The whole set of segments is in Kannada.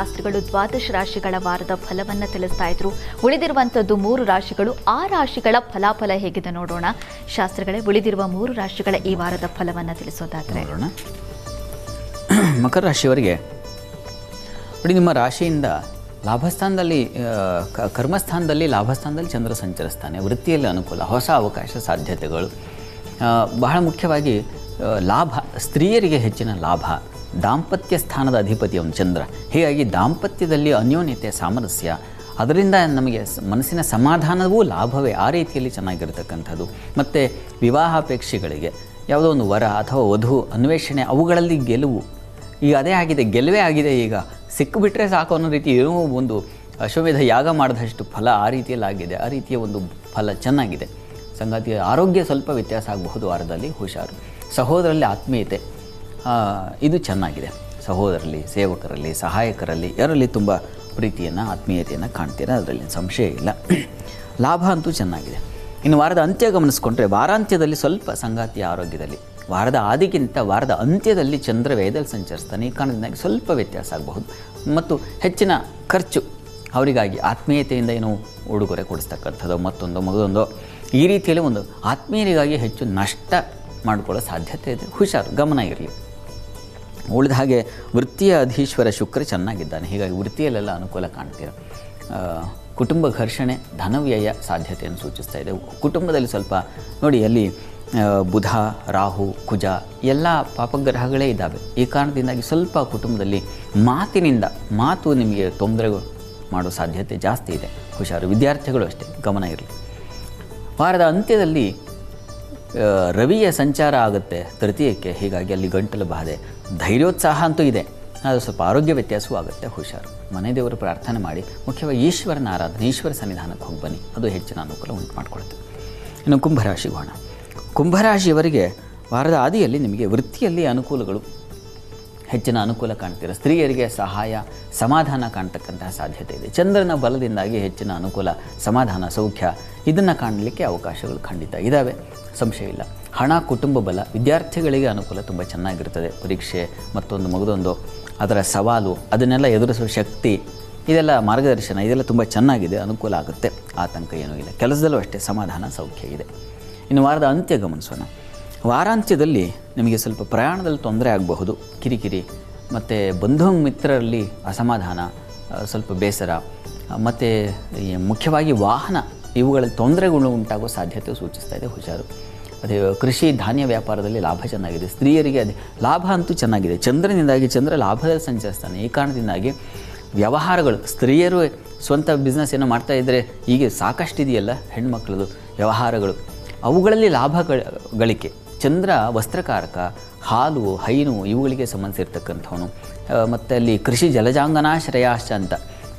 ಶಾಸ್ತ್ರಿಗಳು ದ್ವಾದಶ ರಾಶಿಗಳ ವಾರದ ಫಲವನ್ನು ತಿಳಿಸ್ತಾ ಇದ್ರು. ಉಳಿದಿರುವಂಥದ್ದು 3 ರಾಶಿಗಳು. ಆ ರಾಶಿಗಳ ಫಲಾಫಲ ಹೇಗಿದೆ ನೋಡೋಣ. ಶಾಸ್ತ್ರಿಗಳೇ, ಉಳಿದಿರುವ 3 ರಾಶಿಗಳ ಈ ವಾರದ ಫಲವನ್ನು ತಿಳಿಸೋದಾದ್ರೆ ನೋಡೋಣ. ಮಕರ ರಾಶಿಯವರಿಗೆ ನೋಡಿ, ನಿಮ್ಮ ರಾಶಿಯಿಂದ ಲಾಭಸ್ಥಾನದಲ್ಲಿ ಕರ್ಮಸ್ಥಾನದಲ್ಲಿ ಲಾಭಸ್ಥಾನದಲ್ಲಿ ಚಂದ್ರ ಸಂಚರಿಸ್ತಾನೆ. ವೃತ್ತಿಯಲ್ಲಿ ಅನುಕೂಲ, ಹೊಸ ಅವಕಾಶ ಸಾಧ್ಯತೆಗಳು, ಬಹಳ ಮುಖ್ಯವಾಗಿ ಲಾಭ, ಸ್ತ್ರೀಯರಿಗೆ ಹೆಚ್ಚಿನ ಲಾಭ. ದಾಂಪತ್ಯ ಸ್ಥಾನದ ಅಧಿಪತಿಯವನು ಚಂದ್ರ. ಹೀಗಾಗಿ ದಾಂಪತ್ಯದಲ್ಲಿ ಅನ್ಯೋನ್ಯತೆ, ಸಾಮರಸ್ಯ, ಅದರಿಂದ ನಮಗೆ ಮನಸ್ಸಿನ ಸಮಾಧಾನವೂ ಲಾಭವೇ. ಆ ರೀತಿಯಲ್ಲಿ ಚೆನ್ನಾಗಿರ್ತಕ್ಕಂಥದ್ದು. ಮತ್ತು ವಿವಾಹಾಪೇಕ್ಷಿಗಳಿಗೆ ಯಾವುದೋ ಒಂದು ವರ ಅಥವಾ ವಧು ಅನ್ವೇಷಣೆ, ಅವುಗಳಲ್ಲಿ ಗೆಲುವು. ಈಗ ಅದೇ ಆಗಿದೆ, ಗೆಲುವೇ ಆಗಿದೆ. ಈಗ ಸಿಕ್ಕಿಬಿಟ್ರೆ ಸಾಕು ಅನ್ನೋ ರೀತಿ ಏನೋ ಒಂದು ಅಶ್ವಮೇಧ ಯಾಗ ಮಾಡಿದಷ್ಟು ಫಲ ಆ ರೀತಿಯಲ್ಲಿ ಆಗಿದೆ. ಆ ರೀತಿಯ ಒಂದು ಫಲ ಚೆನ್ನಾಗಿದೆ. ಸಂಗಾತಿಯ ಆರೋಗ್ಯ ಸ್ವಲ್ಪ ವ್ಯತ್ಯಾಸ ಆಗಬಹುದು ವಾರದಲ್ಲಿ, ಹುಷಾರು. ಸಹೋದರಲ್ಲಿ ಆತ್ಮೀಯತೆ, ಇದು ಚೆನ್ನಾಗಿದೆ. ಸಹೋದರಲ್ಲಿ, ಸೇವಕರಲ್ಲಿ, ಸಹಾಯಕರಲ್ಲಿ ಯಾರಲ್ಲಿ ತುಂಬ ಪ್ರೀತಿಯನ್ನು, ಆತ್ಮೀಯತೆಯನ್ನು ಕಾಣ್ತೀರಾ, ಅದರಲ್ಲಿ ಸಂಶಯ ಇಲ್ಲ. ಲಾಭ ಅಂತೂ ಚೆನ್ನಾಗಿದೆ. ಇನ್ನು ವಾರದ ಅಂತ್ಯ ಗಮನಿಸ್ಕೊಂಡ್ರೆ, ವಾರಾಂತ್ಯದಲ್ಲಿ ಸ್ವಲ್ಪ ಸಂಗಾತಿಯ ಆರೋಗ್ಯದಲ್ಲಿ, ವಾರದ ಆದಿಗಿಂತ ವಾರದ ಅಂತ್ಯದಲ್ಲಿ ಚಂದ್ರ ವ್ಯಯದಲ್ಲಿ ಸಂಚರಿಸ್ತಾನೆ. ಈ ಕಾರಣದಿಂದಾಗಿ ಸ್ವಲ್ಪ ವ್ಯತ್ಯಾಸ ಆಗಬಹುದು. ಮತ್ತು ಹೆಚ್ಚಿನ ಖರ್ಚು ಅವರಿಗಾಗಿ ಆತ್ಮೀಯತೆಯಿಂದ ಏನೋ ಉಡುಗೊರೆ ಕೊಡಿಸ್ತಕ್ಕಂಥದ್ದು, ಮಗದೊಂದು ಈ ರೀತಿಯಲ್ಲಿ ಒಂದು ಆತ್ಮೀಯರಿಗಾಗಿ ಹೆಚ್ಚು ನಷ್ಟ ಮಾಡಿಕೊಳ್ಳೋ ಸಾಧ್ಯತೆ ಇದೆ. ಹುಷಾರು, ಗಮನ ಇರಲಿ. ಉಳಿದ ಹಾಗೆ ವೃತ್ತಿಯ ಅಧೀಶ್ವರ ಶುಕ್ರ ಚೆನ್ನಾಗಿದ್ದಾನೆ. ಹೀಗಾಗಿ ವೃತ್ತಿಯಲ್ಲೆಲ್ಲ ಅನುಕೂಲ ಕಾಣ್ತೀರ. ಕುಟುಂಬ ಘರ್ಷಣೆ, ಧನವ್ಯಯ ಸಾಧ್ಯತೆಯನ್ನು ಸೂಚಿಸ್ತಾ ಇದೆ. ಕುಟುಂಬದಲ್ಲಿ ಸ್ವಲ್ಪ ನೋಡಿ, ಅಲ್ಲಿ ಬುಧ, ರಾಹು, ಕುಜ ಎಲ್ಲ ಪಾಪಗ್ರಹಗಳೇ ಇದ್ದಾವೆ. ಈ ಕಾರಣದಿಂದಾಗಿ ಸ್ವಲ್ಪ ಕುಟುಂಬದಲ್ಲಿ ಮಾತು ನಿಮಗೆ ತೊಂದರೆ ಮಾಡೋ ಸಾಧ್ಯತೆ ಜಾಸ್ತಿ ಇದೆ. ಹುಷಾರು. ವಿದ್ಯಾರ್ಥಿಗಳು ಅಷ್ಟೇ, ಗಮನ ಇರಲಿ. ವಾರದ ಅಂತ್ಯದಲ್ಲಿ ರವಿಯ ಸಂಚಾರ ಆಗುತ್ತೆ ತೃತೀಯಕ್ಕೆ. ಹೀಗಾಗಿ ಅಲ್ಲಿ ಗಂಟಲು ಬಾಧೆ, ಧೈರ್ಯೋತ್ಸಾಹ ಅಂತೂ ಇದೆ. ಅದು ಸ್ವಲ್ಪ ಆರೋಗ್ಯ ವ್ಯತ್ಯಾಸವೂ ಆಗುತ್ತೆ. ಹುಷಾರು. ಮನೆ ದೇವರು ಪ್ರಾರ್ಥನೆ ಮಾಡಿ, ಮುಖ್ಯವಾಗಿ ಈಶ್ವರನ ಆರಾಧನೆ, ಈಶ್ವರ ಸನ್ನಿಧಾನಕ್ಕೆ ಹೋಗಿ ಬನ್ನಿ. ಅದು ಹೆಚ್ಚಿನ ಅನುಕೂಲ ಉಂಟು ಮಾಡಿಕೊಡುತ್ತೆ. ಇನ್ನು ಕುಂಭರಾಶಿಗೆ ಹೋಗೋಣ. ಕುಂಭರಾಶಿಯವರಿಗೆ ವಾರದ ಆದಿಯಲ್ಲಿ ನಿಮಗೆ ವೃತ್ತಿಯಲ್ಲಿ ಅನುಕೂಲಗಳು, ಹೆಚ್ಚಿನ ಅನುಕೂಲ ಕಾಣ್ತೀರ. ಸ್ತ್ರೀಯರಿಗೆ ಸಹಾಯ, ಸಮಾಧಾನ ಕಾಣ್ತಕ್ಕಂತಹ ಸಾಧ್ಯತೆ ಇದೆ. ಚಂದ್ರನ ಬಲದಿಂದಾಗಿ ಹೆಚ್ಚಿನ ಅನುಕೂಲ, ಸಮಾಧಾನ, ಸೌಖ್ಯ ಇದನ್ನು ಕಾಣಲಿಕ್ಕೆ ಅವಕಾಶಗಳು ಖಂಡಿತ ಇದ್ದಾವೆ, ಸಂಶಯ ಇಲ್ಲ. ಹಣ, ಕುಟುಂಬ ಬಲ, ವಿದ್ಯಾರ್ಥಿಗಳಿಗೆ ಅನುಕೂಲ ತುಂಬ ಚೆನ್ನಾಗಿರ್ತದೆ. ಪರೀಕ್ಷೆ ಮಗದೊಂದು ಅದರ ಸವಾಲು, ಅದನ್ನೆಲ್ಲ ಎದುರಿಸುವ ಶಕ್ತಿ, ಇದೆಲ್ಲ ಮಾರ್ಗದರ್ಶನ, ಇದೆಲ್ಲ ತುಂಬ ಚೆನ್ನಾಗಿದೆ, ಅನುಕೂಲ ಆಗುತ್ತೆ. ಆತಂಕ ಏನೂ ಇಲ್ಲ. ಕೆಲಸದಲ್ಲೂ ಅಷ್ಟೇ ಸಮಾಧಾನ, ಸೌಖ್ಯ ಇದೆ. ಇನ್ನು ವಾರದ ಅಂತ್ಯ ಗಮನಿಸೋಣ. ವಾರಾಂತ್ಯದಲ್ಲಿ ನಿಮಗೆ ಸ್ವಲ್ಪ ಪ್ರಯಾಣದಲ್ಲಿ ತೊಂದರೆ ಆಗಬಹುದು, ಕಿರಿಕಿರಿ, ಮತ್ತು ಬಂಧು ಮಿತ್ರರಲ್ಲಿ ಅಸಮಾಧಾನ, ಸ್ವಲ್ಪ ಬೇಸರ, ಮತ್ತು ಮುಖ್ಯವಾಗಿ ವಾಹನ, ಇವುಗಳಲ್ಲಿ ತೊಂದರೆಗಳು ಉಂಟಾಗುವ ಸಾಧ್ಯತೆ ಸೂಚಿಸ್ತಾ ಇದೆ. ಹುಷಾರು. ಅದೇ ಕೃಷಿ, ಧಾನ್ಯ ವ್ಯಾಪಾರದಲ್ಲಿ ಲಾಭ ಚೆನ್ನಾಗಿದೆ. ಸ್ತ್ರೀಯರಿಗೆ ಅದೇ ಲಾಭ ಅಂತೂ ಚೆನ್ನಾಗಿದೆ. ಚಂದ್ರನಿಂದಾಗಿ, ಚಂದ್ರ ಲಾಭದಲ್ಲಿ ಸಂಚರಿಸ್ತಾನೆ. ಈ ಕಾರಣದಿಂದಾಗಿ ವ್ಯವಹಾರಗಳು, ಸ್ತ್ರೀಯರು ಸ್ವಂತ ಬಿಸ್ನೆಸ್ ಏನೋ ಮಾಡ್ತಾಯಿದ್ರೆ ಈಗ ಸಾಕಷ್ಟು ಇದೆಯಲ್ಲ ಹೆಣ್ಮಕ್ಳದು ವ್ಯವಹಾರಗಳು, ಅವುಗಳಲ್ಲಿ ಲಾಭ ಗಳಿಕೆ. ಚಂದ್ರ ವಸ್ತ್ರಕಾರಕ, ಹಾಲು, ಹೈನು ಇವುಗಳಿಗೆ ಸಂಬಂಧಿಸಿರ್ತಕ್ಕಂಥವನು. ಮತ್ತು ಅಲ್ಲಿ ಕೃಷಿ, ಜಲಜಾಂಗನಾಶ್ರಯಾಶ್ಚ ಅಂತ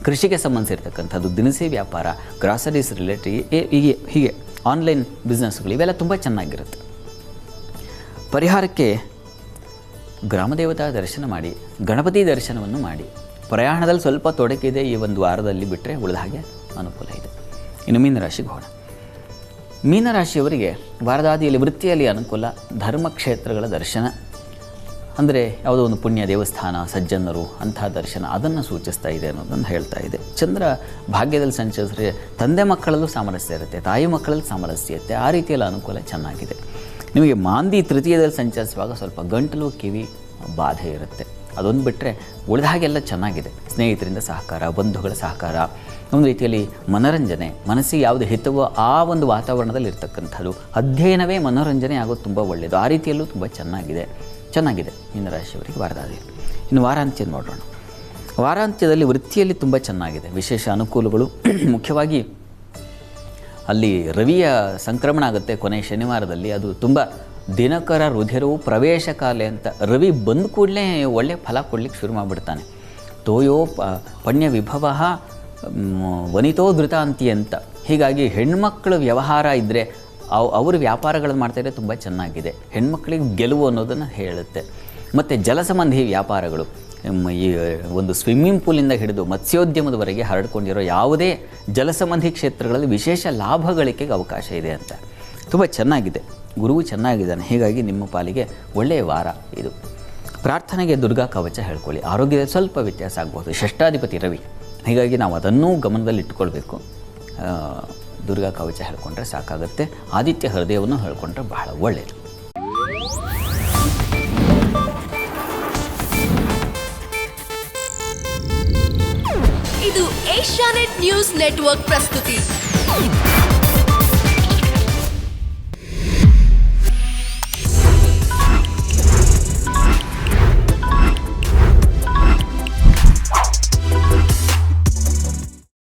ಕೃಷಿಗೆ ಸಂಬಂಧಿಸಿರ್ತಕ್ಕಂಥದ್ದು, ದಿನಸಿ ವ್ಯಾಪಾರ, ಗ್ರಾಸರೀಸ್ ರಿಲೇಟೆಡ್, ಹೀಗೆ ಆನ್ಲೈನ್ ಬಿಸ್ನೆಸ್ಗಳು, ಇವೆಲ್ಲ ತುಂಬ ಚೆನ್ನಾಗಿರುತ್ತೆ. ಪರಿಹಾರಕ್ಕೆ ಗ್ರಾಮದೇವತಾ ದರ್ಶನ ಮಾಡಿ, ಗಣಪತಿ ದರ್ಶನವನ್ನು ಮಾಡಿ. ಪ್ರಯಾಣದಲ್ಲಿ ಸ್ವಲ್ಪ ತೊಡಕಿದೆ ಈ ಒಂದು ವಾರದಲ್ಲಿ, ಬಿಟ್ಟರೆ ಉಳಿದ ಹಾಗೆ ಅನುಕೂಲ ಇದೆ. ಇನ್ನು ಮೀನರಾಶಿಗೆ ಹೋಗೋಣ. ಮೀನರಾಶಿಯವರಿಗೆ ವಾರದಾದಿಯಲ್ಲಿ ವೃತ್ತಿಯಲ್ಲಿ ಅನುಕೂಲ, ಧರ್ಮಕ್ಷೇತ್ರಗಳ ದರ್ಶನ, ಅಂದರೆ ಯಾವುದೋ ಒಂದು ಪುಣ್ಯ ದೇವಸ್ಥಾನ, ಸಜ್ಜನರು, ಅಂತಹ ದರ್ಶನ, ಅದನ್ನು ಸೂಚಿಸ್ತಾ ಇದೆ ಅನ್ನೋದನ್ನು ಹೇಳ್ತಾ ಇದೆ. ಚಂದ್ರ ಭಾಗ್ಯದಲ್ಲಿ ಸಂಚರಿಸಿದ್ರೆ ತಂದೆ ಮಕ್ಕಳಲ್ಲೂ ಸಾಮರಸ್ಯ ಇರುತ್ತೆ, ತಾಯಿ ಮಕ್ಕಳಲ್ಲಿ ಸಾಮರಸ್ಯ ಇರುತ್ತೆ. ಆ ರೀತಿಯಲ್ಲಿ ಅನುಕೂಲ ಚೆನ್ನಾಗಿದೆ. ನಿಮಗೆ ಮಾಂದಿ ತೃತೀಯದಲ್ಲಿ ಸಂಚರಿಸುವಾಗ ಸ್ವಲ್ಪ ಗಂಟಲು, ಕಿವಿ ಬಾಧೆ ಇರುತ್ತೆ. ಅದೊಂದು ಬಿಟ್ಟರೆ ಉಳಿದ ಹಾಗೆಲ್ಲ ಚೆನ್ನಾಗಿದೆ. ಸ್ನೇಹಿತರಿಂದ ಸಹಕಾರ, ಬಂಧುಗಳ ಸಹಕಾರ, ಒಂದು ರೀತಿಯಲ್ಲಿ ಮನೋರಂಜನೆ, ಮನಸ್ಸಿಗೆ ಯಾವುದು ಹಿತವೋ ಆ ಒಂದು ವಾತಾವರಣದಲ್ಲಿ ಇರ್ತಕ್ಕಂಥದ್ದು. ಅಧ್ಯಯನವೇ ಮನೋರಂಜನೆ ಆಗೋದು ತುಂಬ ಒಳ್ಳೆಯದು. ಆ ರೀತಿಯಲ್ಲೂ ತುಂಬ ಚೆನ್ನಾಗಿದೆ ಮೀನರಾಶಿಯವರಿಗೆ ವಾರದಾದಿ. ಇನ್ನು ವಾರಾಂತ್ಯ ನೋಡೋಣ. ವಾರಾಂತ್ಯದಲ್ಲಿ ವೃತ್ತಿಯಲ್ಲಿ ತುಂಬ ಚೆನ್ನಾಗಿದೆ, ವಿಶೇಷ ಅನುಕೂಲಗಳು. ಮುಖ್ಯವಾಗಿ ಅಲ್ಲಿ ರವಿಯ ಸಂಕ್ರಮಣ ಆಗುತ್ತೆ ಕೊನೆ ಶನಿವಾರದಲ್ಲಿ. ಅದು ತುಂಬ ದಿನಕರ ರುಧಿರವು ಪ್ರವೇಶ ಕಾಲೆ ಅಂತ. ರವಿ ಬಂದ ಕೂಡಲೇ ಒಳ್ಳೆಯ ಫಲ ಕೊಡಲಿಕ್ಕೆ ಶುರು ಮಾಡಿಬಿಡ್ತಾನೆ. ತೋಯೋ ಪಣ್ಯ ವಿಭವ ವನಿತೋ ಧೃತಾಂತಿ ಅಂತ. ಹೀಗಾಗಿ ಹೆಣ್ಮಕ್ಳು ವ್ಯವಹಾರ ಇದ್ದರೆ, ಅವರು ವ್ಯಾಪಾರಗಳನ್ನು ಮಾಡ್ತಾಯಿದ್ರೆ ತುಂಬ ಚೆನ್ನಾಗಿದೆ. ಹೆಣ್ಮಕ್ಳಿಗೆ ಗೆಲುವು ಅನ್ನೋದನ್ನು ಹೇಳುತ್ತೆ. ಮತ್ತು ಜಲಸಂಬಂಧಿ ವ್ಯಾಪಾರಗಳು, ಈ ಒಂದು ಸ್ವಿಮ್ಮಿಂಗ್ ಪೂಲಿಂದ ಹಿಡಿದು ಮತ್ಸ್ಯೋದ್ಯಮದವರೆಗೆ ಹರಡ್ಕೊಂಡಿರೋ ಯಾವುದೇ ಜಲಸಂಬಂಧಿ ಕ್ಷೇತ್ರಗಳಲ್ಲಿ ವಿಶೇಷ ಲಾಭ ಗಳಿಕೆಗೆ ಅವಕಾಶ ಇದೆ ಅಂತ. ತುಂಬ ಚೆನ್ನಾಗಿದೆ. ಗುರುವು ಚೆನ್ನಾಗಿದ್ದಾನೆ. ಹೀಗಾಗಿ ನಿಮ್ಮ ಪಾಲಿಗೆ ಒಳ್ಳೆಯ ವಾರ ಇದು. ಪ್ರಾರ್ಥನೆಗೆ ದುರ್ಗಾ ಕವಚ ಹೇಳ್ಕೊಳ್ಳಿ. ಆರೋಗ್ಯದಲ್ಲಿ ಸ್ವಲ್ಪ ವ್ಯತ್ಯಾಸ ಆಗ್ಬೋದು. ಷಷ್ಠಾಧಿಪತಿ ರವಿ, ಹೀಗಾಗಿ ನಾವು ಅದನ್ನೂ ಗಮನದಲ್ಲಿ ಇಟ್ಕೊಳ್ಬೇಕು. ದುರ್ಗಾ ಕವಚ ಹೇಳ್ಕೊಂಡ್ರೆ ಸಾಕಾಗುತ್ತೆ. ಆದಿತ್ಯ ಹೃದಯವನ್ನು ಹೇಳ್ಕೊಂಡ್ರೆ ಬಹಳ ಒಳ್ಳೆಯದು. ಇದು ಏಷ್ಯಾನೆಟ್ ನ್ಯೂಸ್ ನೆಟ್ವರ್ಕ್ ಪ್ರಸ್ತುತಿ.